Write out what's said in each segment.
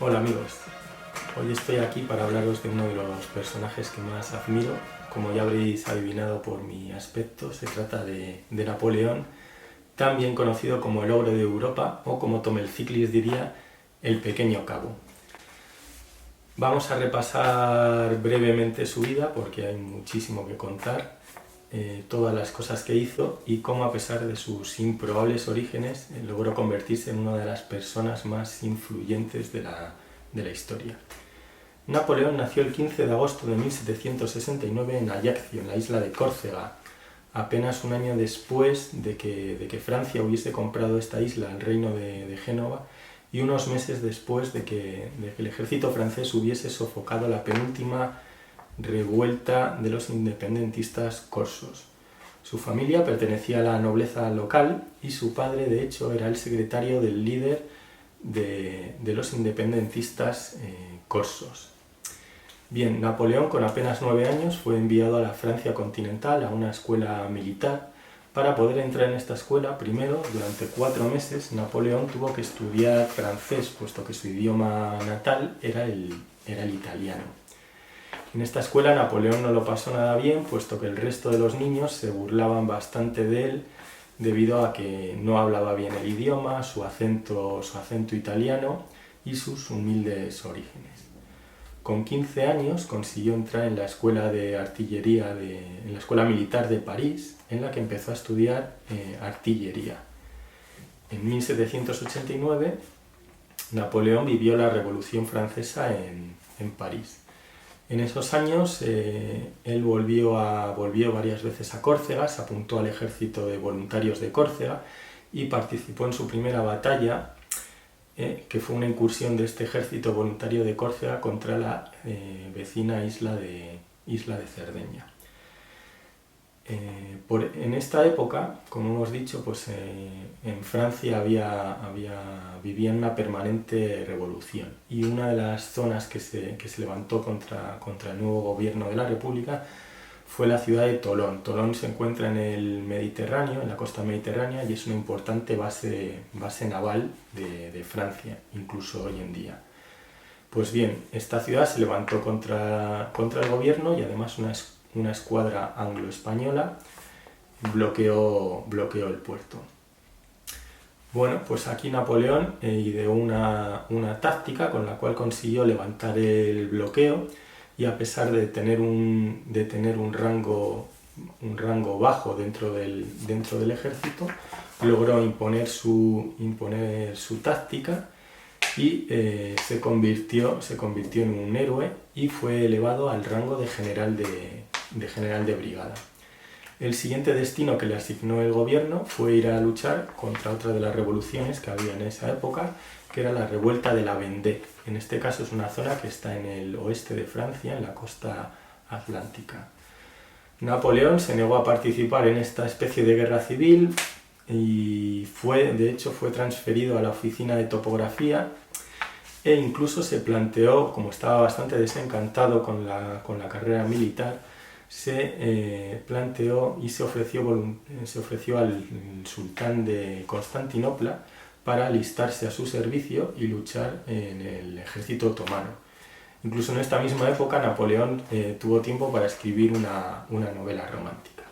Hola amigos, hoy estoy aquí para hablaros de uno de los personajes que más admiro. Como ya habréis adivinado por mi aspecto, se trata de Napoleón, también conocido como el Ogro de Europa o como Thomel-Cyclis diría, el Pequeño Cabo. Vamos a repasar brevemente su vida porque hay muchísimo que contar, todas las cosas que hizo y cómo a pesar de sus improbables orígenes logró convertirse en una de las personas más influyentes de la historia. Napoleón nació el 15 de agosto de 1769 en Ajaccio, en la isla de Córcega, apenas un año después de que Francia hubiese comprado esta isla al reino de Génova y unos meses después de que el ejército francés hubiese sofocado la penúltima revuelta de los independentistas corsos. Su familia pertenecía a la nobleza local y su padre, de hecho, era el secretario del líder de los independentistas corsos. Bien, Napoleón, con apenas 9 años, fue enviado a la Francia continental, a una escuela militar. Para poder entrar en esta escuela, primero, durante 4 meses, Napoleón tuvo que estudiar francés, puesto que su idioma natal era el italiano. En esta escuela Napoleón no lo pasó nada bien, puesto que el resto de los niños se burlaban bastante de él debido a que no hablaba bien el idioma, su acento italiano y sus humildes orígenes. Con 15 años consiguió entrar en la escuela de artillería, en la escuela militar de París, en la que empezó a estudiar artillería. En 1789 Napoleón vivió la Revolución Francesa en París. En esos años él volvió varias veces a Córcega, se apuntó al ejército de voluntarios de Córcega y participó en su primera batalla, que fue una incursión de este ejército voluntario de Córcega contra la vecina isla de Cerdeña. En esta época, como hemos dicho, pues, en Francia vivía una permanente revolución y una de las zonas que se levantó contra el nuevo gobierno de la República fue la ciudad de Tolón. Tolón se encuentra en el Mediterráneo, en la costa mediterránea, y es una importante base naval de Francia, incluso hoy en día. Pues bien, esta ciudad se levantó contra el gobierno y además una escuadra anglo-española bloqueó el puerto. Bueno, pues aquí Napoleón ideó una táctica con la cual consiguió levantar el bloqueo y a pesar de tener un rango bajo dentro del ejército, logró imponer su táctica y se convirtió en un héroe y fue elevado al rango de general de brigada. El siguiente destino que le asignó el gobierno fue ir a luchar contra otra de las revoluciones que había en esa época, que era la revuelta de la Vendée. En este caso es una zona que está en el oeste de Francia, en la costa atlántica. Napoleón se negó a participar en esta especie de guerra civil y de hecho fue transferido a la oficina de topografía e incluso se planteó, como estaba bastante desencantado con la carrera militar, se planteó y se ofreció al sultán de Constantinopla para alistarse a su servicio y luchar en el ejército otomano. Incluso en esta misma época Napoleón tuvo tiempo para escribir una novela romántica.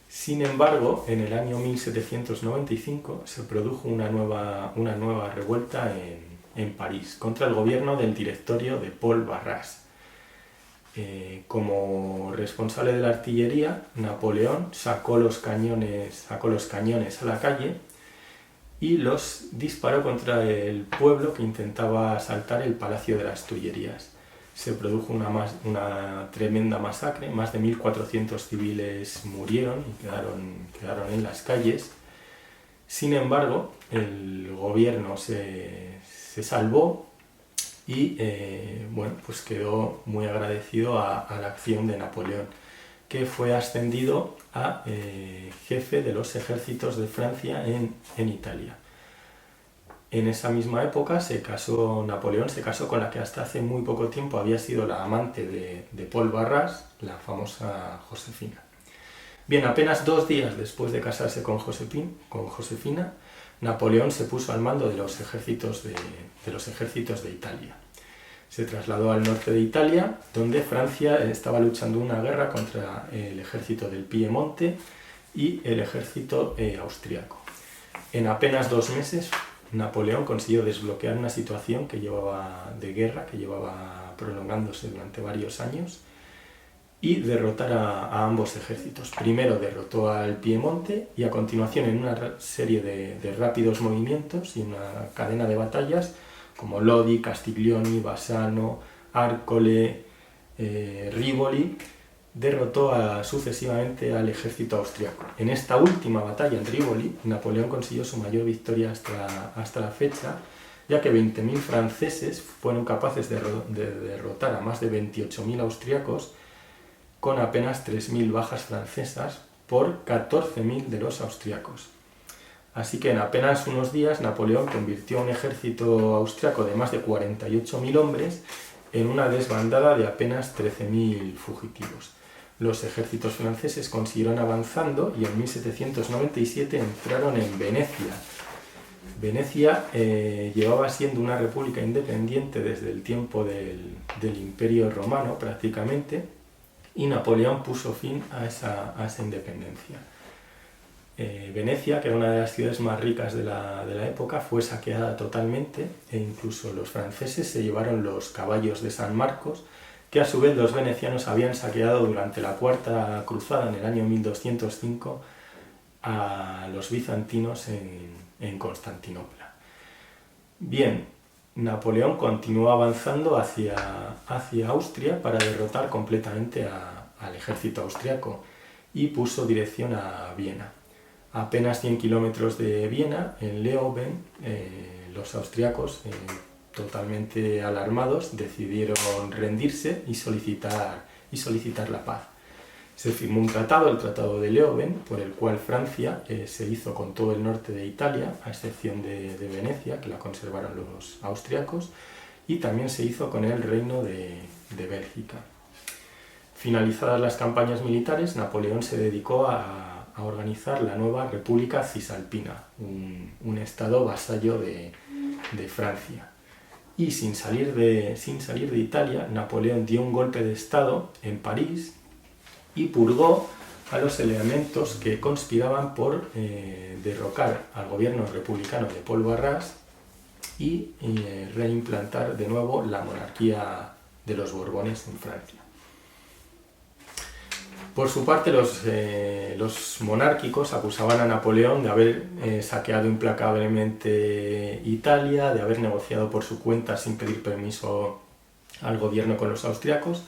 Sin embargo, en el año 1795 se produjo una nueva revuelta en París contra el gobierno del directorio de Paul Barras. Como responsable de la artillería, Napoleón sacó los cañones a la calle y los disparó contra el pueblo que intentaba asaltar el Palacio de las Tullerías. Se produjo una tremenda masacre, más de 1.400 civiles murieron y quedaron en las calles. Sin embargo, el gobierno se salvó y pues quedó muy agradecido a la acción de Napoleón, que fue ascendido a jefe de los ejércitos de Francia en Italia. En esa misma época Napoleón se casó con la que hasta hace muy poco tiempo había sido la amante de Paul Barras, la famosa Josefina. Bien, apenas 2 días después de casarse con Josefina, Napoleón se puso al mando de los ejércitos de Italia. Se trasladó al norte de Italia, donde Francia estaba luchando una guerra contra el ejército del Piemonte y el ejército austriaco. En apenas 2 meses, Napoleón consiguió desbloquear una situación de guerra que llevaba prolongándose durante varios años y derrotar a ambos ejércitos. Primero derrotó al Piemonte y a continuación, en una serie de rápidos movimientos y una cadena de batallas como Lodi, Castiglioni, Bassano, Arcole, Rivoli, derrotó sucesivamente al ejército austriaco. En esta última batalla en Rivoli, Napoleón consiguió su mayor victoria hasta la fecha, ya que 20.000 franceses fueron capaces de derrotar a más de 28.000 austriacos con apenas 3.000 bajas francesas por 14.000 de los austriacos. Así que en apenas unos días Napoleón convirtió a un ejército austriaco de más de 48.000 hombres en una desbandada de apenas 13.000 fugitivos. Los ejércitos franceses consiguieron avanzando y en 1797 entraron en Venecia. Venecia llevaba siendo una república independiente desde el tiempo del Imperio Romano prácticamente, y Napoleón puso fin a esa independencia. Venecia, que era una de las ciudades más ricas de la época, fue saqueada totalmente e incluso los franceses se llevaron los caballos de San Marcos, que a su vez los venecianos habían saqueado durante la Cuarta Cruzada en el año 1205 a los bizantinos en Constantinopla. Bien, Napoleón continuó avanzando hacia Austria para derrotar completamente al ejército austriaco y puso dirección a Viena. A apenas 100 kilómetros de Viena, en Leoben, los austriacos, totalmente alarmados, decidieron rendirse y solicitar la paz. Se firmó un tratado, el Tratado de Leoben, por el cual Francia se hizo con todo el norte de Italia, a excepción de Venecia, que la conservaron los austriacos, y también se hizo con el Reino de Bélgica. Finalizadas las campañas militares, Napoleón se dedicó a organizar la nueva República Cisalpina, un estado vasallo de Francia. Y sin salir de Italia, Napoleón dio un golpe de estado en París y purgó a los elementos que conspiraban por derrocar al gobierno republicano de Paul Barras y reimplantar de nuevo la monarquía de los Borbones en Francia. Por su parte, los monárquicos acusaban a Napoleón de haber saqueado implacablemente Italia, de haber negociado por su cuenta sin pedir permiso al gobierno con los austriacos.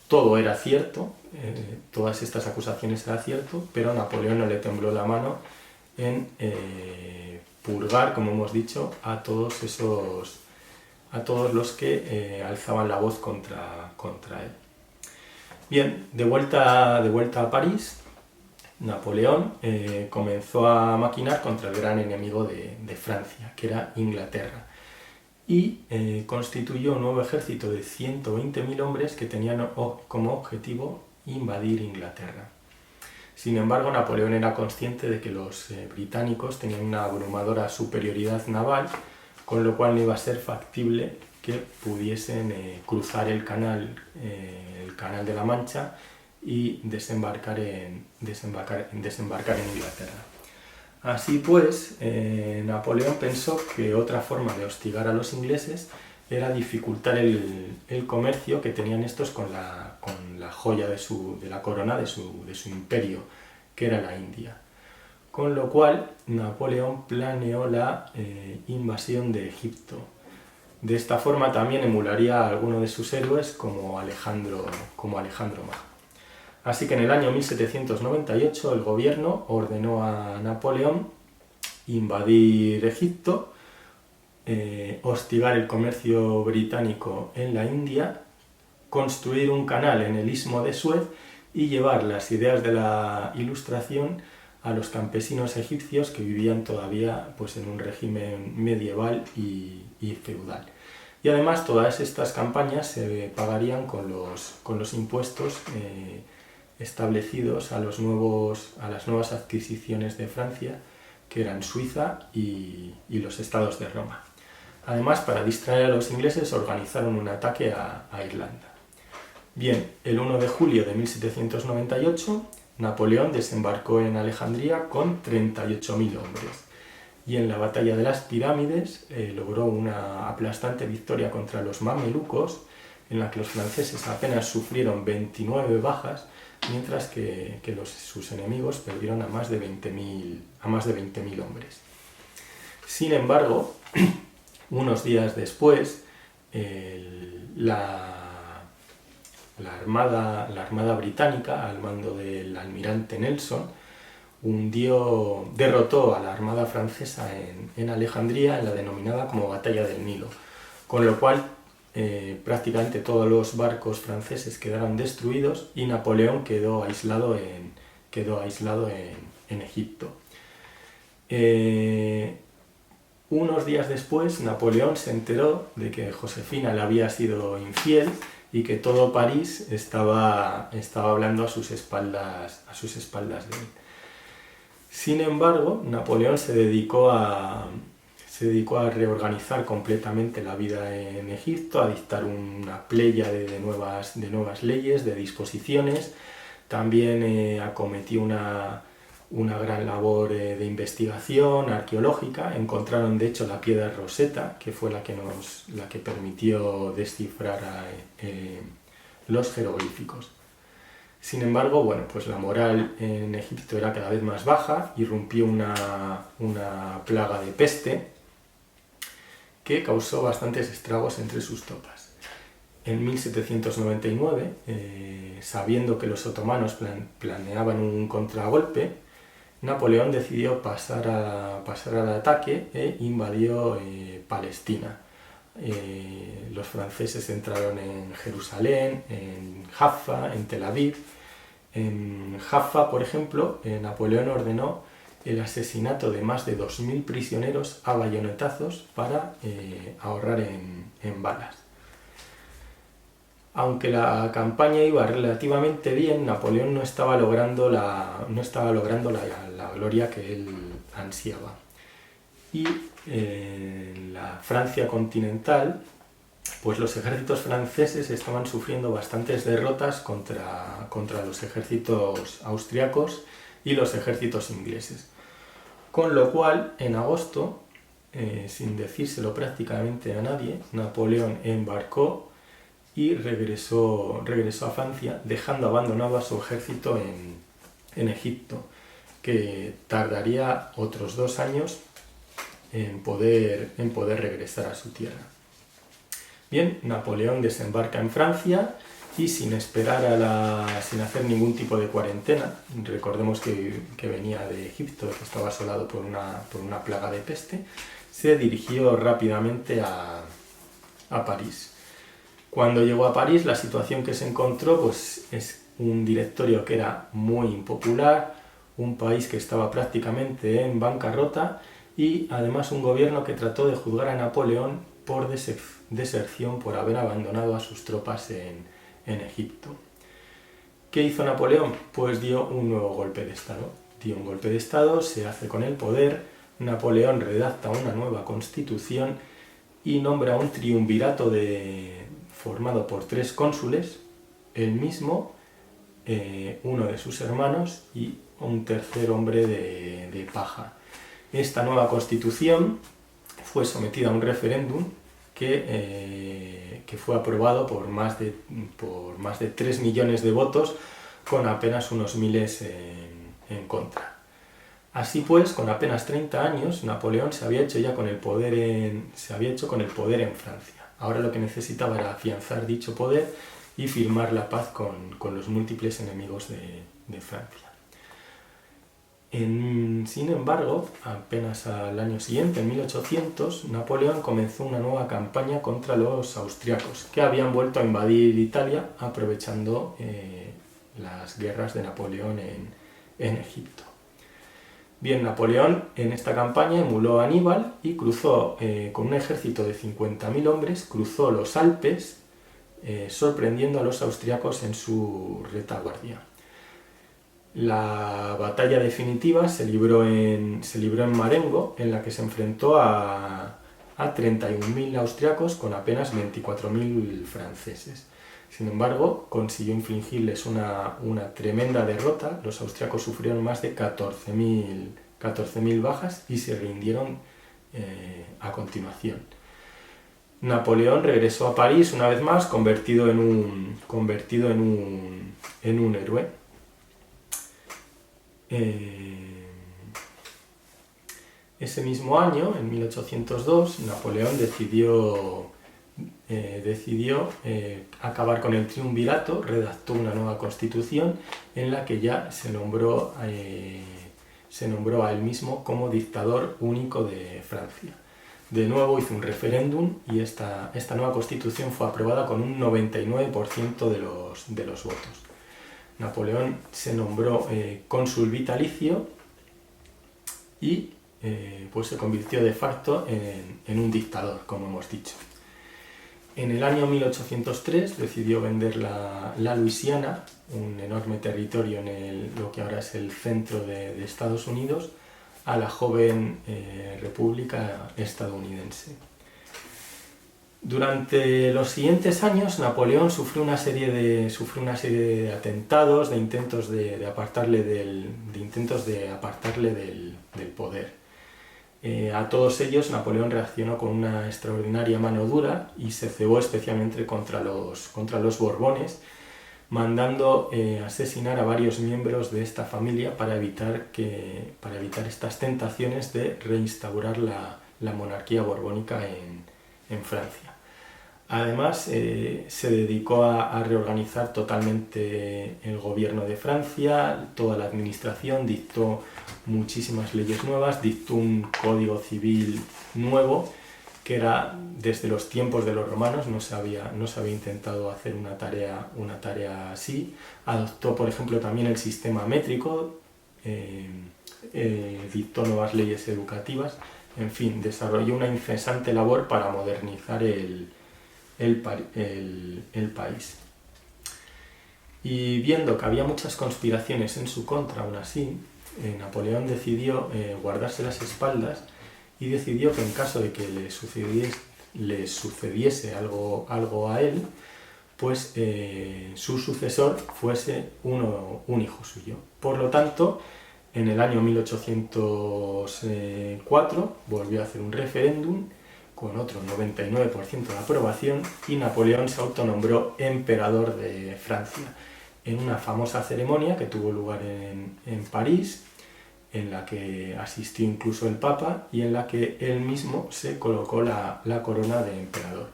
Todo era cierto, todas estas acusaciones eran cierto, pero a Napoleón no le tembló la mano en purgar, como hemos dicho, a todos los que alzaban la voz contra él. Bien, de vuelta a París, Napoleón comenzó a maquinar contra el gran enemigo de Francia, que era Inglaterra, y constituyó un nuevo ejército de 120.000 hombres que tenían como objetivo invadir Inglaterra. Sin embargo, Napoleón era consciente de que los británicos tenían una abrumadora superioridad naval, con lo cual no iba a ser factible que pudiesen cruzar el canal de la Mancha y desembarcar en Inglaterra. Así pues, Napoleón pensó que otra forma de hostigar a los ingleses era dificultar el comercio que tenían estos con la joya de la corona de su imperio, que era la India. Con lo cual, Napoleón planeó la invasión de Egipto. De esta forma también emularía a alguno de sus héroes como Alejandro Magno. Así que en el año 1798 el gobierno ordenó a Napoleón invadir Egipto, hostigar el comercio británico en la India, construir un canal en el Istmo de Suez y llevar las ideas de la Ilustración a los campesinos egipcios que vivían todavía en un régimen medieval y feudal. Y además todas estas campañas se pagarían con los impuestos establecidos a las nuevas adquisiciones de Francia que eran Suiza y los estados de Roma. Además, para distraer a los ingleses, organizaron un ataque a Irlanda. Bien, el 1 de julio de 1798, Napoleón desembarcó en Alejandría con 38.000 hombres y en la batalla de las Pirámides logró una aplastante victoria contra los mamelucos, en la que los franceses apenas sufrieron 29 bajas, mientras que sus enemigos perdieron a más de 20.000 hombres. Sin embargo, unos días después, la armada británica, al mando del almirante Nelson, derrotó a la armada francesa en Alejandría en la denominada como Batalla del Nilo, con lo cual prácticamente todos los barcos franceses quedaron destruidos y Napoleón quedó aislado en Egipto. Unos días después, Napoleón se enteró de que Josefina le había sido infiel y que todo París estaba hablando a sus espaldas de él. Sin embargo, Napoleón se dedicó a reorganizar completamente la vida en Egipto, a dictar una pléyade de nuevas leyes, de disposiciones. También acometió una gran labor de investigación arqueológica. Encontraron de hecho la piedra Rosetta, que fue la que permitió descifrar los jeroglíficos. Sin embargo, bueno, pues la moral en Egipto era cada vez más baja, irrumpió una plaga de peste que causó bastantes estragos entre sus tropas. En 1799, sabiendo que los otomanos planeaban un contragolpe, Napoleón decidió pasar al ataque e invadió Palestina. Los franceses entraron en Jerusalén, en Jaffa, en Tel Aviv. En Jaffa, por ejemplo, Napoleón ordenó el asesinato de más de 2.000 prisioneros a bayonetazos para ahorrar en balas. Aunque la campaña iba relativamente bien, Napoleón no estaba logrando la gloria que él ansiaba. Y en la Francia continental, pues los ejércitos franceses estaban sufriendo bastantes derrotas contra los ejércitos austriacos y los ejércitos ingleses. Con lo cual, en agosto, sin decírselo prácticamente a nadie, Napoleón embarcó y regresó a Francia, dejando abandonado a su ejército en Egipto, que tardaría otros 2 años en poder regresar a su tierra. Bien, Napoleón desembarca en Francia y sin hacer ningún tipo de cuarentena, recordemos que venía de Egipto, que estaba asolado por una plaga de peste, se dirigió rápidamente a París. Cuando llegó a París, la situación que se encontró pues, es un directorio que era muy impopular, un país que estaba prácticamente en bancarrota y además un gobierno que trató de juzgar a Napoleón por deserción por haber abandonado a sus tropas en Egipto. ¿Qué hizo Napoleón? Pues dio un nuevo golpe de Estado. Se hace con el poder. Napoleón redacta una nueva constitución y nombra un triunvirato formado por 3 cónsules, él mismo, uno de sus hermanos y un tercer hombre de paja. Esta nueva constitución fue sometida a un referéndum que fue aprobado por más de 3 millones de votos, con apenas unos miles en contra. Así pues, con apenas 30 años, Napoleón se había hecho con el poder en Francia. Ahora lo que necesitaba era afianzar dicho poder y firmar la paz con los múltiples enemigos de Francia. Sin embargo, apenas al año siguiente, en 1800, Napoleón comenzó una nueva campaña contra los austriacos, que habían vuelto a invadir Italia aprovechando las guerras de Napoleón en Egipto. Bien, Napoleón en esta campaña emuló a Aníbal y cruzó con un ejército de 50.000 hombres, cruzó los Alpes, sorprendiendo a los austriacos en su retaguardia. La batalla definitiva se libró en Marengo, en la que se enfrentó a 31.000 austriacos con apenas 24.000 franceses. Sin embargo, consiguió infligirles una tremenda derrota. Los austriacos sufrieron más de 14.000 bajas y se rindieron a continuación. Napoleón regresó a París una vez más, convertido en un héroe. Ese mismo año, en 1802, Napoleón decidió acabar con el triunvirato, redactó una nueva constitución en la que ya se nombró a él mismo como dictador único de Francia. De nuevo hizo un referéndum y esta nueva constitución fue aprobada con un 99% de los votos. Napoleón se nombró cónsul vitalicio y pues se convirtió de facto en un dictador, como hemos dicho. En el año 1803 decidió vender la Luisiana, un enorme territorio en lo que ahora es el centro de Estados Unidos, a la joven República estadounidense. Durante los siguientes años, Napoleón sufrió una serie de atentados, de intentos de apartarle del poder. A todos ellos Napoleón reaccionó con una extraordinaria mano dura y se cebó especialmente contra los Borbones, mandando asesinar a varios miembros de esta familia para evitar estas tentaciones de reinstaurar la monarquía borbónica en Francia. Además, se dedicó a reorganizar totalmente el gobierno de Francia, toda la administración, dictó muchísimas leyes nuevas, dictó un código civil nuevo, que era desde los tiempos de los romanos, no se había intentado hacer una tarea así. Adoptó, por ejemplo, también el sistema métrico, dictó nuevas leyes educativas, en fin, desarrolló una incesante labor para modernizar el país. Y viendo que había muchas conspiraciones en su contra, aún así, Napoleón decidió guardarse las espaldas y decidió que en caso de que le sucediese algo a él, pues su sucesor fuese un hijo suyo. Por lo tanto, en el año 1804 volvió a hacer un referéndum con otro 99% de aprobación y Napoleón se autonombró emperador de Francia en una famosa ceremonia que tuvo lugar en París, en la que asistió incluso el Papa y en la que él mismo se colocó la corona de emperador.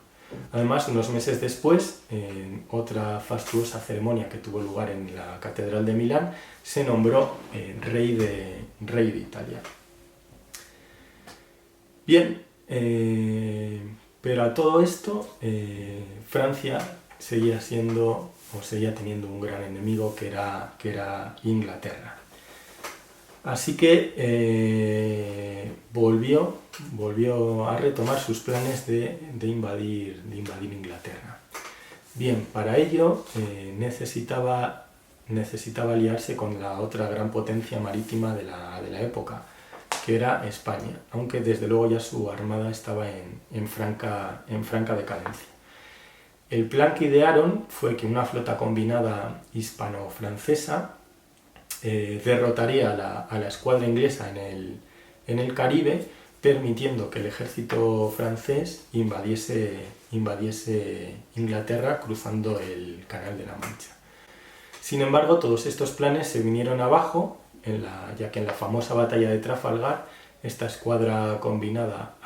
Además, unos meses después, en otra fastuosa ceremonia que tuvo lugar en la Catedral de Milán, se nombró rey de Italia. Bien, pero a todo esto, Francia seguía teniendo un gran enemigo que era Inglaterra. Así que volvió a retomar sus planes de invadir Inglaterra. Bien, para ello necesitaba aliarse con la otra gran potencia marítima de la época, que era España, aunque desde luego ya su armada estaba en franca decadencia. El plan que idearon fue que una flota combinada hispano-francesa derrotaría a la escuadra inglesa en el Caribe, permitiendo que el ejército francés invadiese Inglaterra cruzando el Canal de la Mancha. Sin embargo, todos estos planes se vinieron abajo, ya que en la famosa batalla de Trafalgar, esta escuadra combinada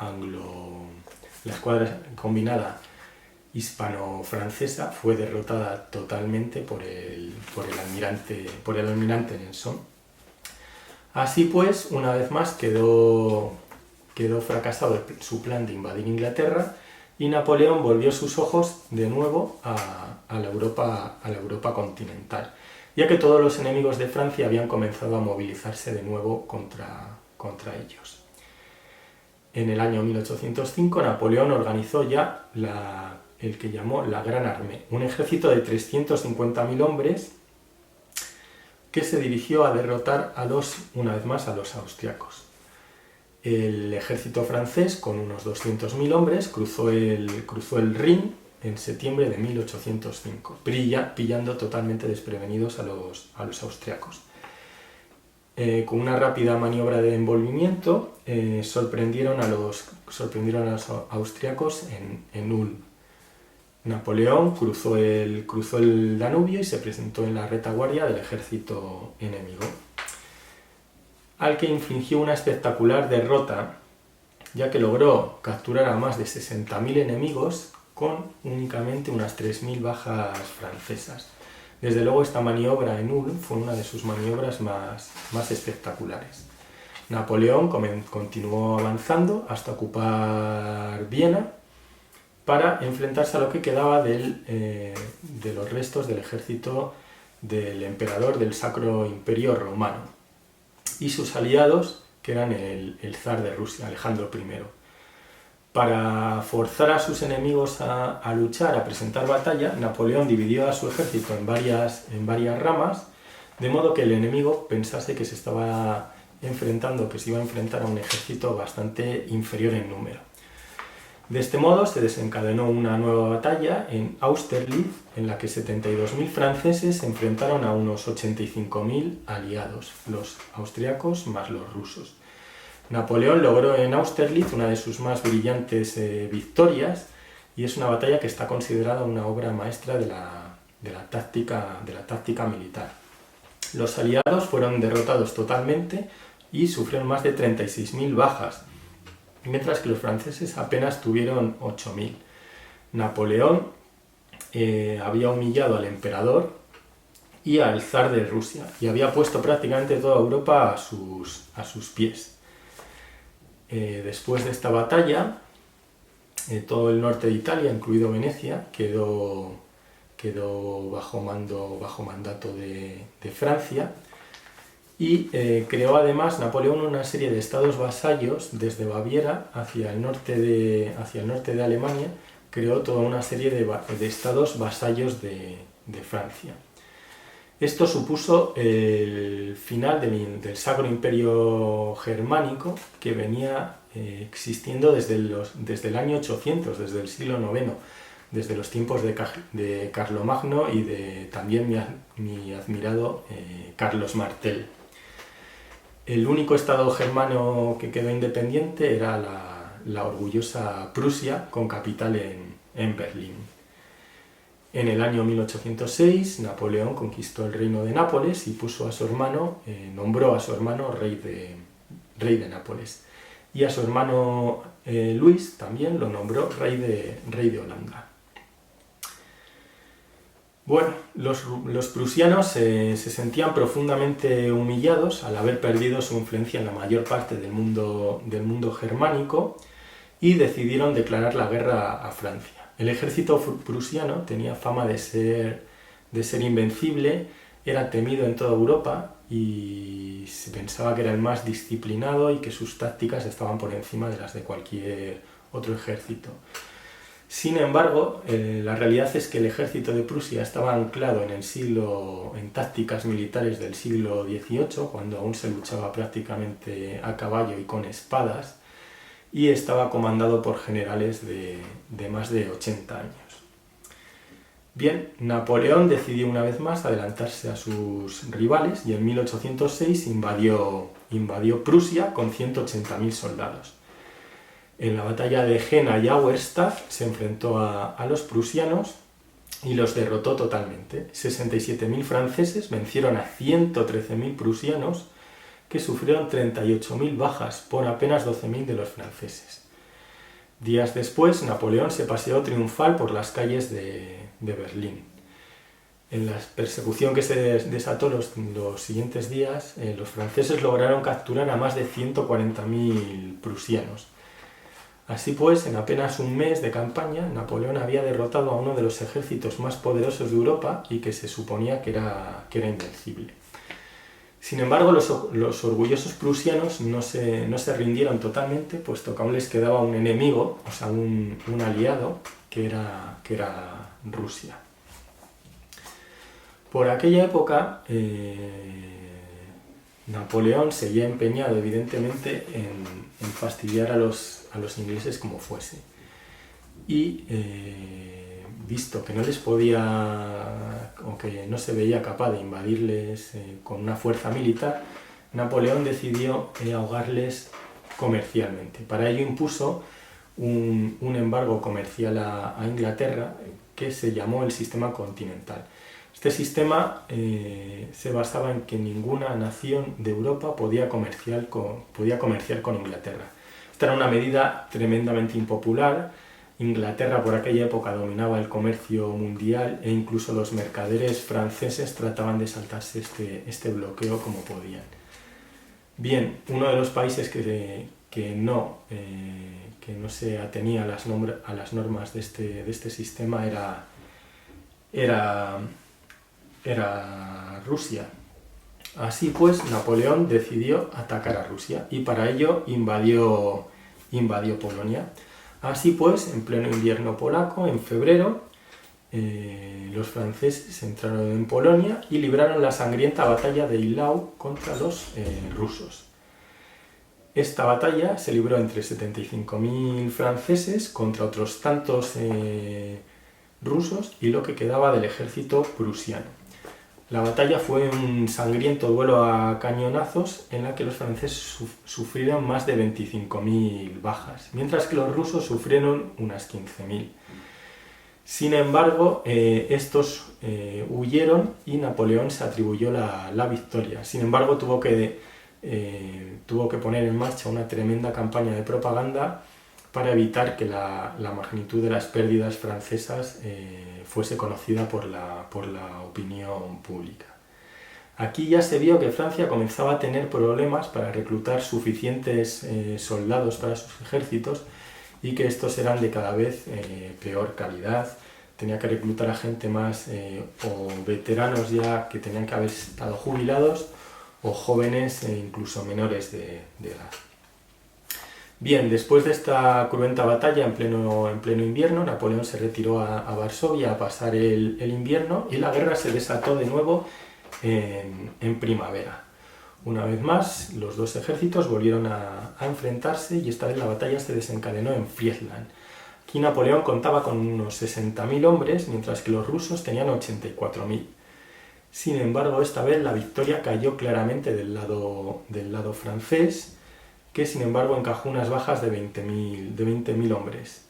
hispano-francesa fue derrotada totalmente por el almirante Nelson. Así pues, una vez más quedó fracasado su plan de invadir Inglaterra y Napoleón volvió sus ojos de nuevo a la Europa continental, ya que todos los enemigos de Francia habían comenzado a movilizarse de nuevo contra ellos. En el año 1805 Napoleón organizó ya el que llamó la Gran Armée, un ejército de 350.000 hombres que se dirigió a derrotar una vez más a los austriacos. El ejército francés, con unos 200.000 hombres, cruzó el Rin en septiembre de 1805, pillando totalmente desprevenidos a los austriacos. Con una rápida maniobra de envolvimiento, sorprendieron a los austriacos en Ulm. Napoleón cruzó el Danubio y se presentó en la retaguardia del ejército enemigo, al que infligió una espectacular derrota, ya que logró capturar a más de 60.000 enemigos con únicamente unas 3.000 bajas francesas. Desde luego esta maniobra en Ulm fue una de sus maniobras más espectaculares. Napoleón continuó avanzando hasta ocupar Viena para enfrentarse a lo que quedaba de los restos del ejército del emperador del Sacro Imperio Romano y sus aliados, que eran el zar de Rusia, Alejandro I. Para forzar a sus enemigos a luchar, a presentar batalla, Napoleón dividió a su ejército en varias ramas, de modo que el enemigo pensase que se iba a enfrentar a un ejército bastante inferior en número. De este modo se desencadenó una nueva batalla en Austerlitz, en la que 72.000 franceses se enfrentaron a unos 85.000 aliados, los austriacos más los rusos. Napoleón logró en Austerlitz una de sus más brillantes victorias, y es una batalla que está considerada una obra maestra de la táctica militar. Los aliados fueron derrotados totalmente y sufrieron más de 36.000 bajas, mientras que los franceses apenas tuvieron 8.000. Napoleón había humillado al emperador y al zar de Rusia y había puesto prácticamente toda Europa a sus pies. Después de esta batalla, todo el norte de Italia, incluido Venecia, quedó bajo mandato de Francia, y creó además Napoleón una serie de estados vasallos desde Baviera hacia el norte de Alemania. Creó toda una serie de estados vasallos de Francia. Esto supuso el final del Sacro Imperio Germánico, que venía existiendo desde el año 800, desde el siglo IX, desde los tiempos de Carlomagno y también mi admirado Carlos Martel. El único estado germano que quedó independiente era la orgullosa Prusia, con capital en Berlín. En el año 1806, Napoleón conquistó el reino de Nápoles y nombró a su hermano rey de Nápoles. Y a su hermano Luis también lo nombró rey de Holanda. Bueno, los prusianos se sentían profundamente humillados al haber perdido su influencia en la mayor parte del mundo germánico, y decidieron declarar la guerra a Francia. El ejército prusiano tenía fama de ser invencible, era temido en toda Europa y se pensaba que era el más disciplinado y que sus tácticas estaban por encima de las de cualquier otro ejército. Sin embargo, la realidad es que el ejército de Prusia estaba anclado en tácticas militares del siglo XVIII, cuando aún se luchaba prácticamente a caballo y con espadas, y estaba comandado por generales de más de 80 años. Bien, Napoleón decidió una vez más adelantarse a sus rivales y en 1806 invadió Prusia con 180.000 soldados. En la batalla de Jena y Auerstadt se enfrentó a los prusianos y los derrotó totalmente. 67.000 franceses vencieron a 113.000 prusianos, que sufrieron 38.000 bajas por apenas 12.000 de los franceses. Días después, Napoleón se paseó triunfal por las calles de Berlín. En la persecución que se desató los siguientes días, los franceses lograron capturar a más de 140.000 prusianos. Así pues, en apenas un mes de campaña, Napoleón había derrotado a uno de los ejércitos más poderosos de Europa y que se suponía que era invencible. Sin embargo, los orgullosos prusianos no se rindieron totalmente, puesto que aún les quedaba un enemigo, o sea, un aliado, que era Rusia. Por aquella época, Napoleón seguía empeñado, evidentemente, en fastidiar a los ingleses como fuese. Y visto que no les podía, o que no se veía capaz de invadirles con una fuerza militar, Napoleón decidió ahogarles comercialmente. Para ello impuso un embargo comercial a Inglaterra que se llamó el sistema continental. Este sistema se basaba en que ninguna nación de Europa podía comerciar con Inglaterra. Esta era una medida tremendamente impopular. Inglaterra por aquella época dominaba el comercio mundial e incluso los mercaderes franceses trataban de saltarse este bloqueo como podían. Bien, uno de los países que no se atenía a las normas de este sistema era Rusia. Así pues, Napoleón decidió atacar a Rusia y para ello invadió Polonia. Así pues, en pleno invierno polaco, en febrero, los franceses entraron en Polonia y libraron la sangrienta batalla de Eylau contra los rusos. Esta batalla se libró entre 75.000 franceses contra otros tantos rusos y lo que quedaba del ejército prusiano. La batalla fue un sangriento duelo a cañonazos en la que los franceses sufrieron más de 25.000 bajas, mientras que los rusos sufrieron unas 15.000. Sin embargo, estos huyeron y Napoleón se atribuyó la victoria. Sin embargo, tuvo que poner en marcha una tremenda campaña de propaganda para evitar que la magnitud de las pérdidas francesas fuese conocida por la opinión pública. Aquí ya se vio que Francia comenzaba a tener problemas para reclutar suficientes soldados para sus ejércitos y que estos eran de cada vez peor calidad. Tenía que reclutar a gente más o veteranos ya que tenían que haber estado jubilados o jóvenes e incluso menores de edad. Bien, después de esta cruenta batalla en pleno invierno, Napoleón se retiró a Varsovia a pasar el invierno y la guerra se desató de nuevo en primavera. Una vez más, los dos ejércitos volvieron a enfrentarse y esta vez la batalla se desencadenó en Friedland. Aquí Napoleón contaba con unos 60.000 hombres, mientras que los rusos tenían 84.000. Sin embargo, esta vez la victoria cayó claramente del lado francés, que sin embargo encajó unas bajas de 20.000 hombres.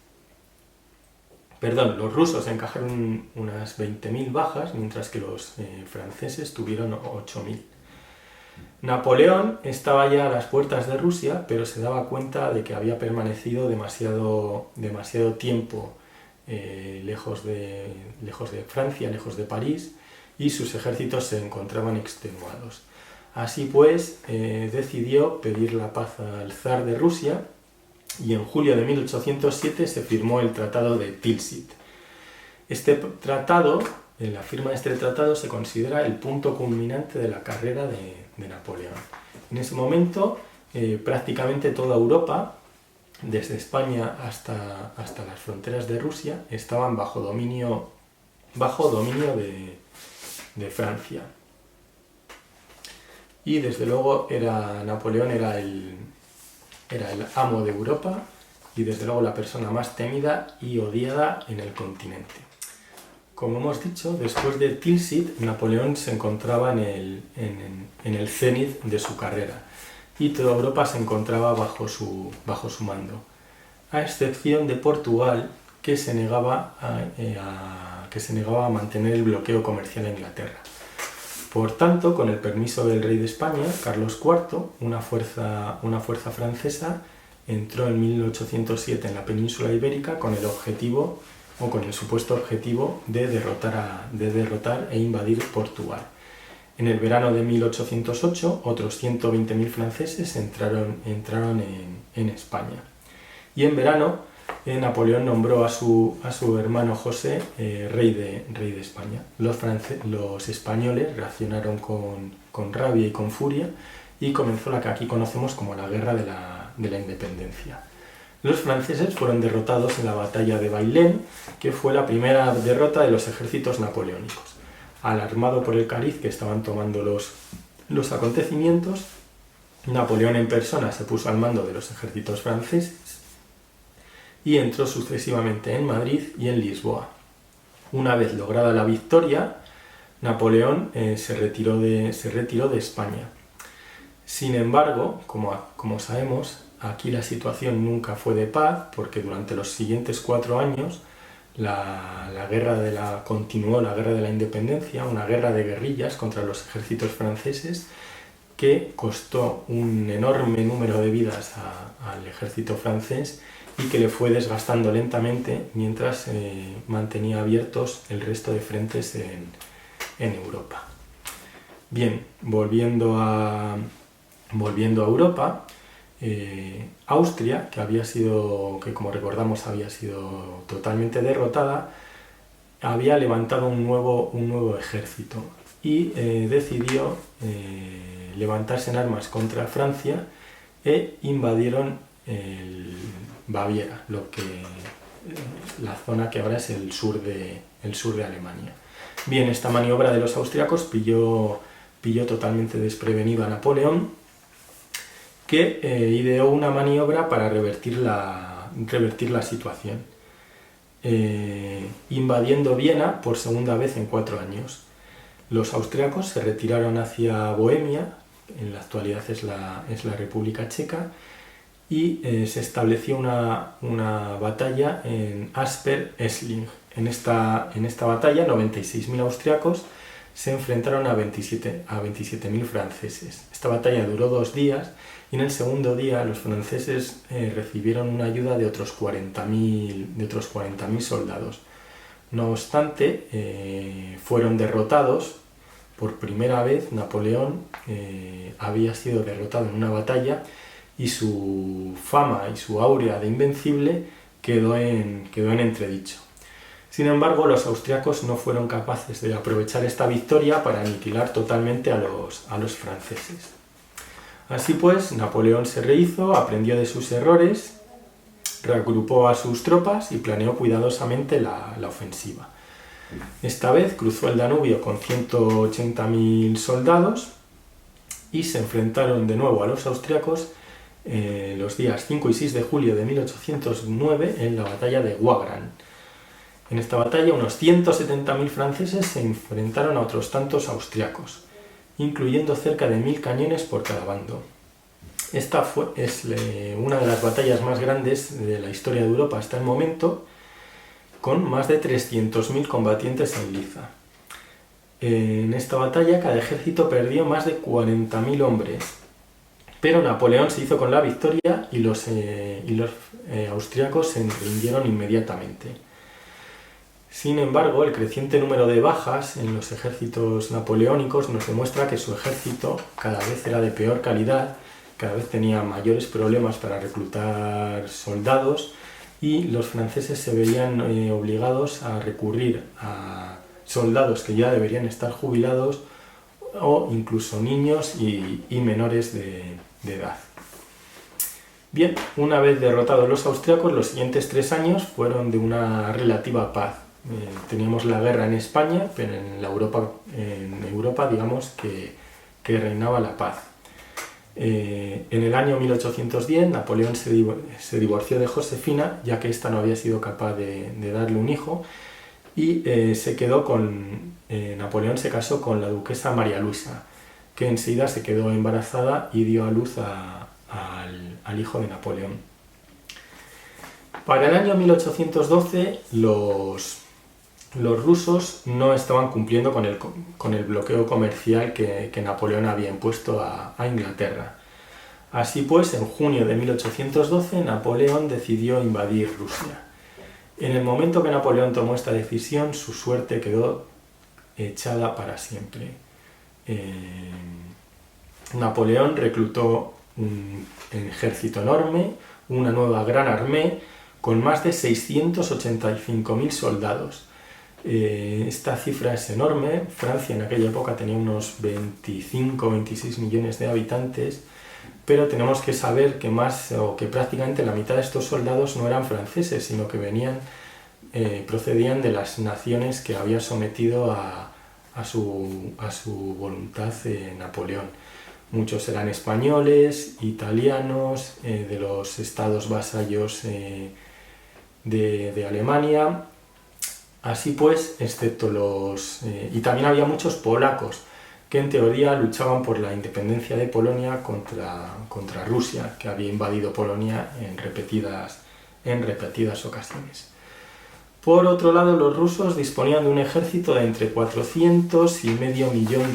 Perdón, los rusos encajaron unas 20.000 bajas, mientras que los franceses tuvieron 8.000. Napoleón estaba ya a las puertas de Rusia, pero se daba cuenta de que había permanecido demasiado tiempo lejos de Francia, lejos de París, y sus ejércitos se encontraban extenuados. Así pues, decidió pedir la paz al zar de Rusia y en julio de 1807 se firmó el Tratado de Tilsit. La firma de este tratado se considera el punto culminante de la carrera de Napoleón. En ese momento, prácticamente toda Europa, desde España hasta las fronteras de Rusia, estaban bajo dominio de Francia. Y desde luego Napoleón era el amo de Europa y desde luego la persona más temida y odiada en el continente. Como hemos dicho, después de Tilsit, Napoleón se encontraba en el cenit de su carrera y toda Europa se encontraba bajo su mando, a excepción de Portugal, que se negaba a mantener el bloqueo comercial a Inglaterra. Por tanto, con el permiso del rey de España, Carlos IV, una fuerza francesa entró en 1807 en la península ibérica con el supuesto objetivo de derrotar e invadir Portugal. En el verano de 1808, otros 120.000 franceses entraron en España. Y en verano, Napoleón nombró a su hermano José rey de España. Los españoles reaccionaron con rabia y con furia y comenzó la que aquí conocemos como la Guerra de la Independencia. Los franceses fueron derrotados en la batalla de Bailén, que fue la primera derrota de los ejércitos napoleónicos. alarmado por el cariz que estaban tomando los acontecimientos, Napoleón en persona se puso al mando de los ejércitos franceses y entró sucesivamente en Madrid y en Lisboa. Una vez lograda la victoria, Napoleón se retiró de España. Sin embargo, como sabemos, aquí la situación nunca fue de paz, porque durante los siguientes 4 años continuó la guerra de la independencia, una guerra de guerrillas contra los ejércitos franceses que costó un enorme número de vidas al ejército francés y que le fue desgastando lentamente mientras mantenía abiertos el resto de frentes en Europa. Bien, volviendo a Europa, Austria, que como recordamos había sido totalmente derrotada, había levantado un nuevo ejército y decidió levantarse en armas contra Francia e invadieron Baviera, la zona que ahora es el sur de Alemania. Bien, esta maniobra de los austriacos pilló totalmente desprevenido a Napoleón, que ideó una maniobra para revertir la situación, invadiendo Viena por segunda vez en 4 años. Los austriacos se retiraron hacia Bohemia, en la actualidad es la República Checa, y se estableció una batalla en Asper-Essling. En esta batalla 96.000 austriacos se enfrentaron a 27.000 franceses. Esta batalla duró 2 días y en el segundo día los franceses recibieron una ayuda de otros 40.000 soldados. No obstante, fueron derrotados. Por primera vez Napoleón había sido derrotado en una batalla y su fama y su áurea de invencible quedó en entredicho. Sin embargo, los austriacos no fueron capaces de aprovechar esta victoria para aniquilar totalmente a los franceses. Así pues, Napoleón se rehizo, aprendió de sus errores, reagrupó a sus tropas y planeó cuidadosamente la ofensiva. Esta vez cruzó el Danubio con 180.000 soldados y se enfrentaron de nuevo a los austriacos los días 5 y 6 de julio de 1809 en la batalla de Wagram. En esta batalla unos 170.000 franceses se enfrentaron a otros tantos austriacos, incluyendo cerca de 1.000 cañones por cada bando. Esta es una de las batallas más grandes de la historia de Europa hasta el momento, con más de 300.000 combatientes en liza. En esta batalla cada ejército perdió más de 40.000 hombres, pero Napoleón se hizo con la victoria y los austriacos se rindieron inmediatamente. Sin embargo, el creciente número de bajas en los ejércitos napoleónicos nos demuestra que su ejército cada vez era de peor calidad, cada vez tenía mayores problemas para reclutar soldados y los franceses se veían obligados a recurrir a soldados que ya deberían estar jubilados o incluso niños y menores de edad. Bien, una vez derrotados los austriacos, los siguientes 3 años fueron de una relativa paz. Teníamos la guerra en España, pero en Europa digamos que reinaba la paz. En el año 1810 Napoleón se divorció de Josefina, ya que ésta no había sido capaz de darle un hijo, y Napoleón se casó con la duquesa María Luisa, que enseguida se quedó embarazada y dio a luz al hijo de Napoleón. Para el año 1812 los rusos no estaban cumpliendo con el bloqueo comercial que Napoleón había impuesto a Inglaterra. Así pues, en junio de 1812 Napoleón decidió invadir Rusia. En el momento que Napoleón tomó esta decisión, su suerte quedó echada para siempre. Napoleón reclutó un ejército enorme, una nueva gran armée, con más de 685.000 soldados. Esta cifra es enorme. Francia en aquella época tenía unos 25-26 millones de habitantes, pero tenemos que saber que prácticamente la mitad de estos soldados no eran franceses, sino que procedían de las naciones que había sometido a a su voluntad Napoleón. Muchos eran españoles, italianos, de los estados vasallos de Alemania. Así pues, excepto los... y también había muchos polacos que en teoría luchaban por la independencia de Polonia contra Rusia, que había invadido Polonia en repetidas ocasiones. Por otro lado, los rusos disponían de un ejército de entre 400 y medio millón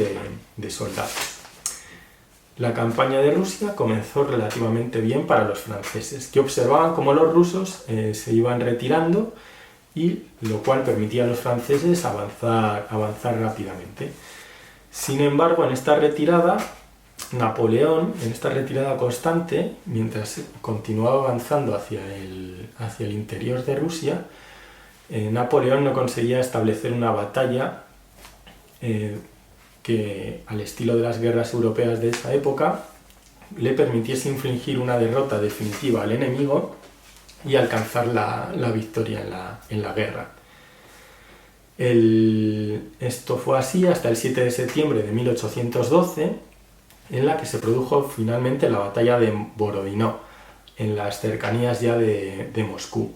de soldados. La campaña de Rusia comenzó relativamente bien para los franceses, que observaban cómo los rusos se iban retirando, y lo cual permitía a los franceses avanzar rápidamente. Sin embargo, en esta retirada, Napoleón, en esta retirada constante, mientras continuaba avanzando hacia el interior de Rusia, Napoleón no conseguía establecer una batalla que, al estilo de las guerras europeas de esa época, le permitiese infligir una derrota definitiva al enemigo y alcanzar la victoria en la guerra. Esto fue así hasta el 7 de septiembre de 1812, en la que se produjo finalmente la batalla de Borodino, en las cercanías ya de Moscú.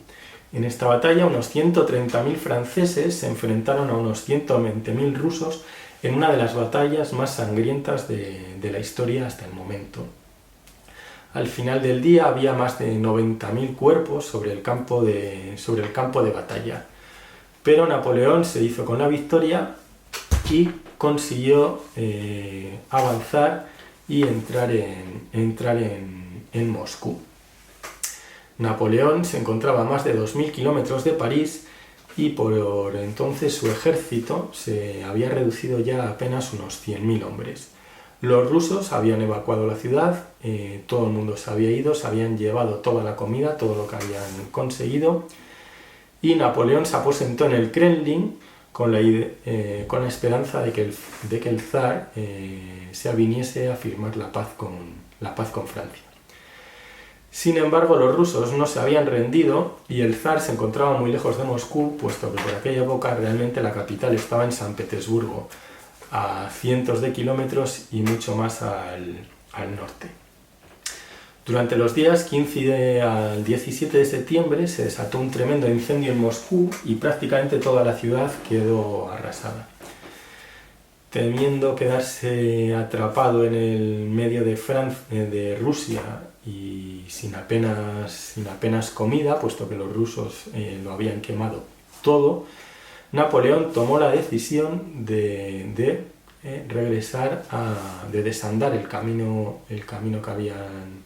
En esta batalla unos 130.000 franceses se enfrentaron a unos 120.000 rusos en una de las batallas más sangrientas de la historia hasta el momento. Al final del día había más de 90.000 cuerpos sobre el campo de batalla. Pero Napoleón se hizo con la victoria y consiguió avanzar y entrar en Moscú. Napoleón se encontraba a más de 2.000 kilómetros de París y por entonces su ejército se había reducido ya a apenas unos 100.000 hombres. Los rusos habían evacuado la ciudad, todo el mundo se había ido, se habían llevado toda la comida, todo lo que habían conseguido, y Napoleón se aposentó en el Kremlin con la esperanza de que el zar se aviniese a firmar la paz con Francia. Sin embargo, los rusos no se habían rendido y el zar se encontraba muy lejos de Moscú, puesto que por aquella época realmente la capital estaba en San Petersburgo, a cientos de kilómetros y mucho más al norte. Durante los días 15 al 17 de septiembre se desató un tremendo incendio en Moscú y prácticamente toda la ciudad quedó arrasada. Temiendo quedarse atrapado en el medio de Rusia y sin apenas comida, puesto que los rusos lo habían quemado todo, Napoleón tomó la decisión de regresar, de desandar el camino que habían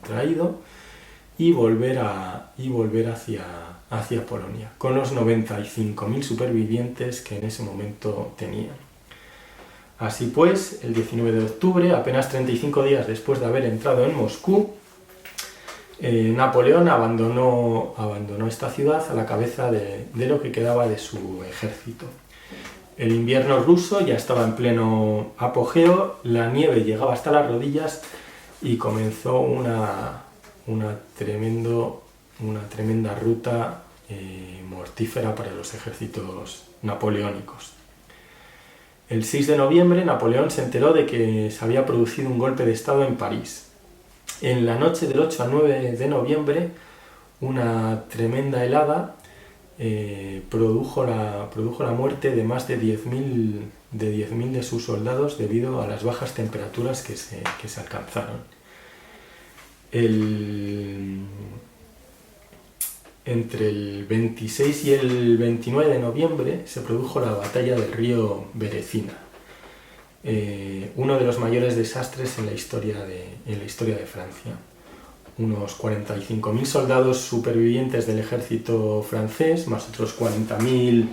traído y volver hacia Polonia, con los 95.000 supervivientes que en ese momento tenían. Así pues, el 19 de octubre, apenas 35 días después de haber entrado en Moscú, Napoleón abandonó esta ciudad a la cabeza de lo que quedaba de su ejército. El invierno ruso ya estaba en pleno apogeo, la nieve llegaba hasta las rodillas y comenzó una tremenda ruta mortífera para los ejércitos napoleónicos. El 6 de noviembre Napoleón se enteró de que se había producido un golpe de estado en París. En la noche del 8 al 9 de noviembre, una tremenda helada produjo la muerte de más de 10.000 de sus soldados debido a las bajas temperaturas que se alcanzaron. Entre el 26 y el 29 de noviembre se produjo la batalla del río Berecina, uno de los mayores desastres en la historia de Francia. Unos 45.000 soldados supervivientes del ejército francés, más otros 40.000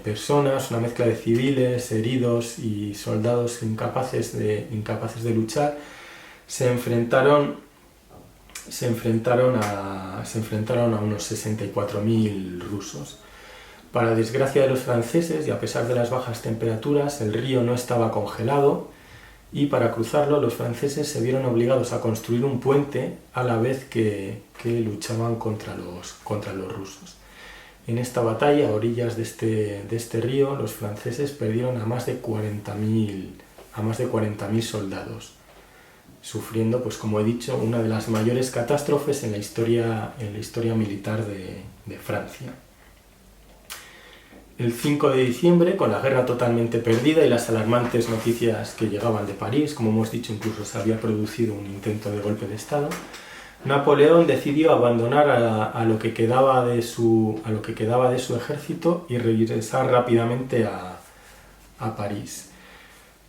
personas, una mezcla de civiles, heridos y soldados incapaces de luchar, se enfrentaron a unos 64.000 rusos. Para desgracia de los franceses, y a pesar de las bajas temperaturas, el río no estaba congelado, y para cruzarlo los franceses se vieron obligados a construir un puente a la vez que luchaban contra los rusos. En esta batalla, a orillas de este río, los franceses perdieron a más de 40.000 soldados, sufriendo, pues como he dicho, una de las mayores catástrofes en la historia militar de Francia. El 5 de diciembre, con la guerra totalmente perdida y las alarmantes noticias que llegaban de París, como hemos dicho, incluso se había producido un intento de golpe de Estado, Napoleón decidió abandonar a lo que quedaba de su ejército y regresar rápidamente a París.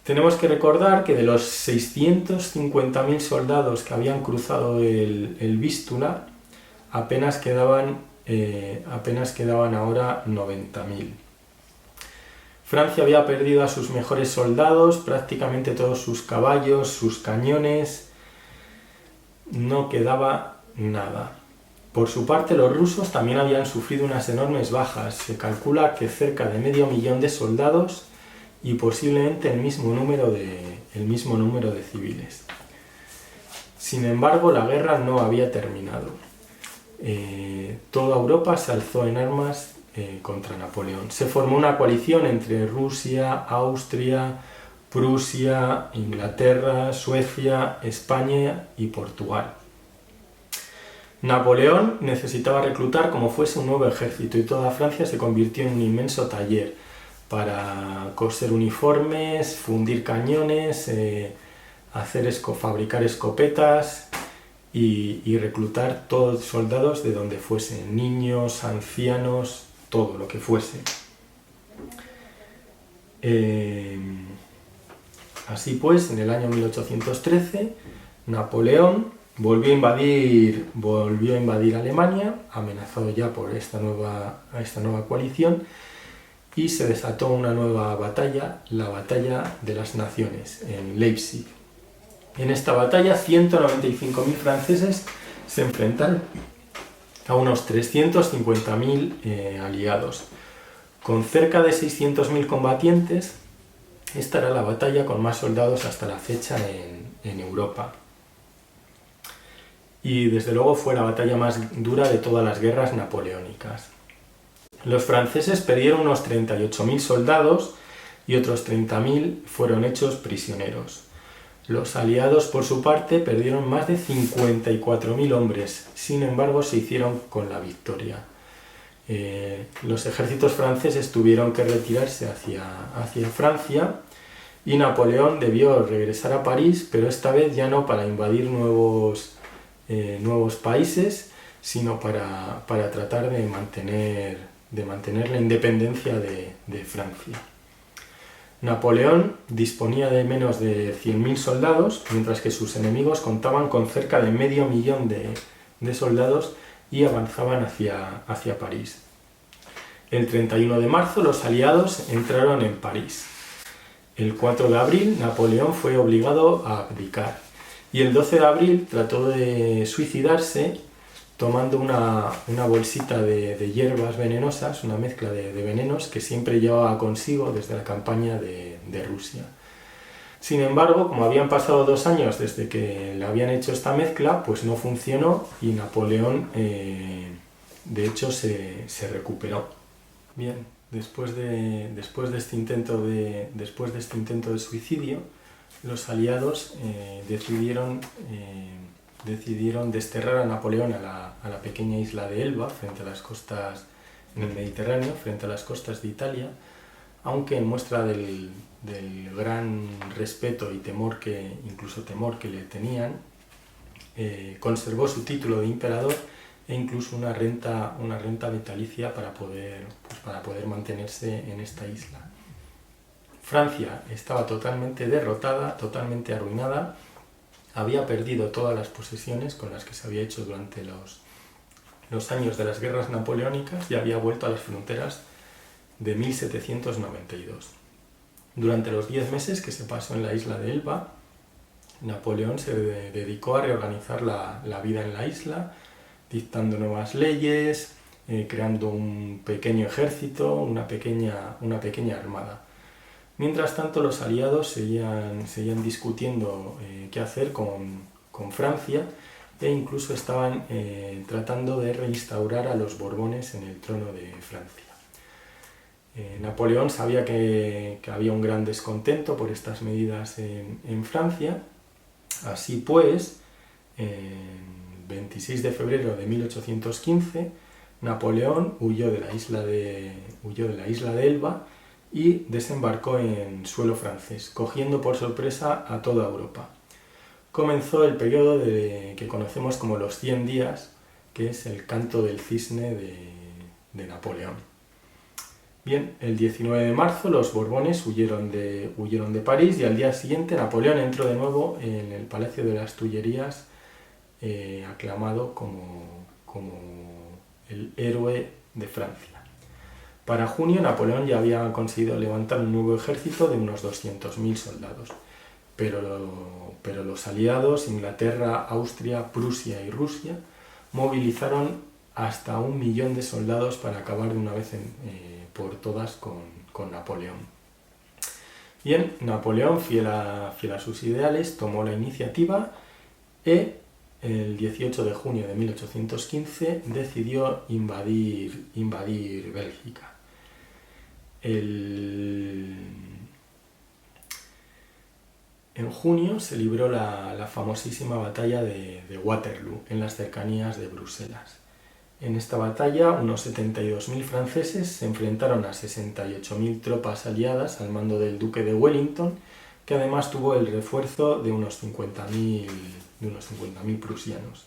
Tenemos que recordar que de los 650.000 soldados que habían cruzado el Vístula, apenas quedaban ahora 90.000. Francia había perdido a sus mejores soldados, prácticamente todos sus caballos, sus cañones, no quedaba nada. Por su parte, los rusos también habían sufrido unas enormes bajas. Se calcula que cerca de 500.000 de soldados y posiblemente el mismo número de civiles. Sin embargo, la guerra no había terminado. Toda Europa se alzó en armas contra Napoleón. Se formó una coalición entre Rusia, Austria, Prusia, Inglaterra, Suecia, España y Portugal. Napoleón necesitaba reclutar como fuese un nuevo ejército y toda Francia se convirtió en un inmenso taller para coser uniformes, fundir cañones, fabricar escopetas y reclutar todos soldados de donde fuesen, niños, ancianos, todo lo que fuese. Así pues, en el año 1813, Napoleón volvió a invadir Alemania, amenazado ya por esta nueva coalición, y se desató una nueva batalla, la Batalla de las Naciones, en Leipzig. En esta batalla, 195.000 franceses se enfrentaron a unos 350.000 aliados. Con cerca de 600.000 combatientes, esta era la batalla con más soldados hasta la fecha en Europa. Y desde luego fue la batalla más dura de todas las guerras napoleónicas. Los franceses perdieron unos 38.000 soldados y otros 30.000 fueron hechos prisioneros. Los aliados, por su parte, perdieron más de 54.000 hombres, sin embargo se hicieron con la victoria. Los ejércitos franceses tuvieron que retirarse hacia Francia y Napoleón debió regresar a París, pero esta vez ya no para invadir nuevos países, sino para tratar de mantener la independencia de Francia. Napoleón disponía de menos de 100.000 soldados, mientras que sus enemigos contaban con cerca de 500.000 de soldados y avanzaban hacia París. El 31 de marzo los aliados entraron en París. El 4 de abril Napoleón fue obligado a abdicar y el 12 de abril trató de suicidarse tomando una bolsita de hierbas venenosas, una mezcla de venenos que siempre llevaba consigo desde la campaña de Rusia. Sin embargo, como habían pasado 2 años desde que le habían hecho esta mezcla, pues no funcionó y Napoleón de hecho se recuperó. Bien, después de este intento de suicidio, los aliados decidieron desterrar a Napoleón a la pequeña isla de Elba, frente a las costas en el Mediterráneo, frente a las costas de Italia, aunque en muestra del gran respeto y temor que le tenían, conservó su título de emperador e incluso una renta vitalicia para poder mantenerse en esta isla. Francia estaba totalmente derrotada, totalmente arruinada, había perdido todas las posesiones con las que se había hecho durante los años de las guerras napoleónicas y había vuelto a las fronteras de 1792. Durante los 10 meses que se pasó en la isla de Elba, Napoleón se dedicó a reorganizar la vida en la isla, dictando nuevas leyes, creando un pequeño ejército, una pequeña armada. Mientras tanto, los aliados seguían discutiendo qué hacer con Francia e incluso estaban tratando de reinstaurar a los Borbones en el trono de Francia. Napoleón sabía que había un gran descontento por estas medidas en Francia. Así pues, el 26 de febrero de 1815, Napoleón huyó de la isla de Elba y desembarcó en suelo francés, cogiendo por sorpresa a toda Europa. Comenzó el periodo que conocemos como los 100 días, que es el canto del cisne de Napoleón. Bien, el 19 de marzo los Borbones huyeron de París y al día siguiente Napoleón entró de nuevo en el Palacio de las Tullerías, aclamado como el héroe de Francia. Para junio Napoleón ya había conseguido levantar un nuevo ejército de unos 200.000 soldados, pero los aliados, Inglaterra, Austria, Prusia y Rusia, movilizaron hasta 1 millón de soldados para acabar de una vez por todas con Napoleón. Bien, Napoleón, fiel a sus ideales, tomó la iniciativa y el 18 de junio de 1815 decidió invadir Bélgica. En junio se libró la famosísima batalla de Waterloo, en las cercanías de Bruselas. En esta batalla, unos 72.000 franceses se enfrentaron a 68.000 tropas aliadas al mando del duque de Wellington, que además tuvo el refuerzo de unos 50.000 prusianos.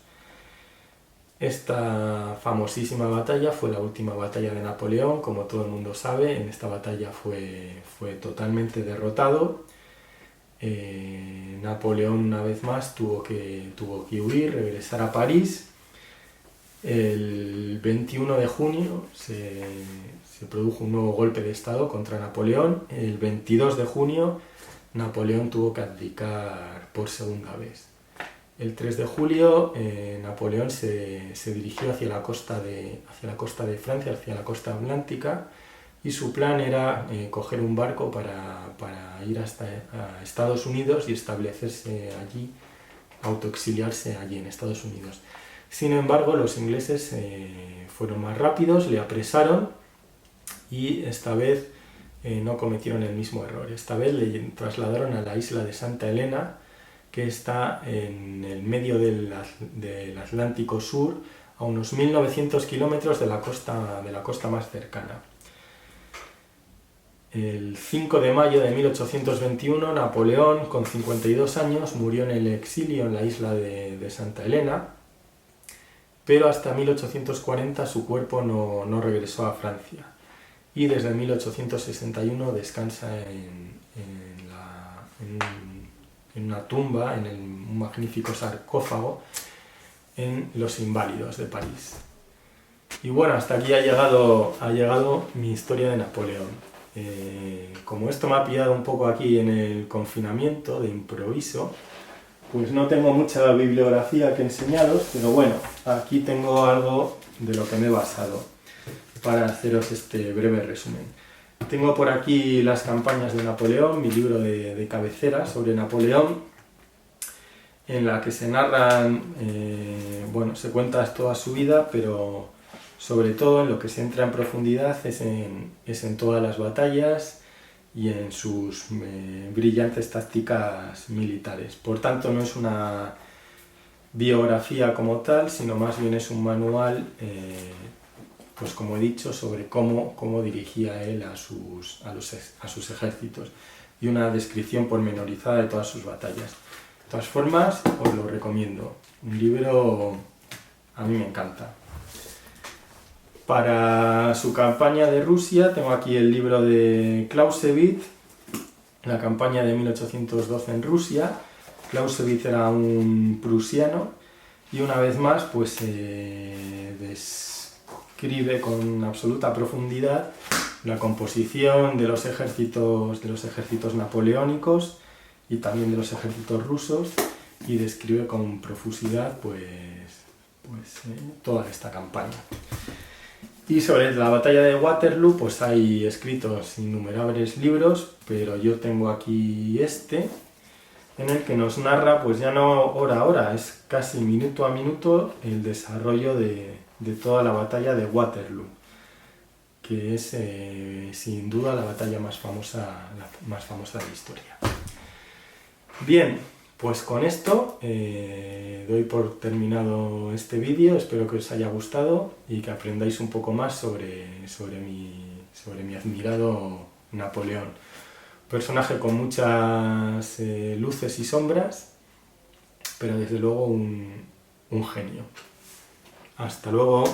Esta famosísima batalla fue la última batalla de Napoleón, como todo el mundo sabe. En esta batalla fue totalmente derrotado. Napoleón una vez más tuvo que huir, regresar a París. El 21 de junio se produjo un nuevo golpe de estado contra Napoleón. El 22 de junio Napoleón tuvo que abdicar por segunda vez. El 3 de julio Napoleón se dirigió hacia la costa de Francia, hacia la costa atlántica, y su plan era coger un barco para ir hasta Estados Unidos y establecerse allí, autoexiliarse allí en Estados Unidos. Sin embargo, los ingleses fueron más rápidos, le apresaron y esta vez no cometieron el mismo error. Esta vez le trasladaron a la isla de Santa Elena, que está en el medio del Atlántico Sur, a unos 1.900 kilómetros de la costa más cercana. El 5 de mayo de 1821, Napoleón, con 52 años, murió en el exilio en la isla de Santa Elena, pero hasta 1840 su cuerpo no regresó a Francia, y desde 1861 descansa en una tumba, en un magnífico sarcófago en Los Inválidos de París. Y bueno, hasta aquí ha llegado mi historia de Napoleón. Como esto me ha pillado un poco aquí en el confinamiento, de improviso, pues no tengo mucha bibliografía que enseñaros, pero bueno, aquí tengo algo de lo que me he basado para haceros este breve resumen. Tengo por aquí las campañas de Napoleón, mi libro de cabecera sobre Napoleón, en la que se narran, se cuenta toda su vida, pero sobre todo en lo que se entra en profundidad es en todas las batallas y en sus brillantes tácticas militares. Por tanto, no es una biografía como tal, sino más bien es un manual, pues como he dicho, sobre cómo dirigía él a sus ejércitos, y una descripción pormenorizada de todas sus batallas. De todas formas, os lo recomiendo. Un libro a mí me encanta. Para su campaña de Rusia tengo aquí el libro de Clausewitz, la campaña de 1812 en Rusia. Clausewitz era un prusiano y una vez más pues describe con absoluta profundidad la composición de los ejércitos napoleónicos y también de los ejércitos rusos, y describe con profusidad toda esta campaña. Y sobre la batalla de Waterloo pues hay escritos innumerables libros, pero yo tengo aquí este, en el que nos narra, pues ya no hora a hora, es casi minuto a minuto el desarrollo de toda la batalla de Waterloo, que es sin duda la batalla más famosa de la historia. Bien, pues con esto doy por terminado este vídeo, espero que os haya gustado y que aprendáis un poco más sobre mi admirado Napoleón. Personaje con muchas luces y sombras, pero desde luego un genio. Hasta luego.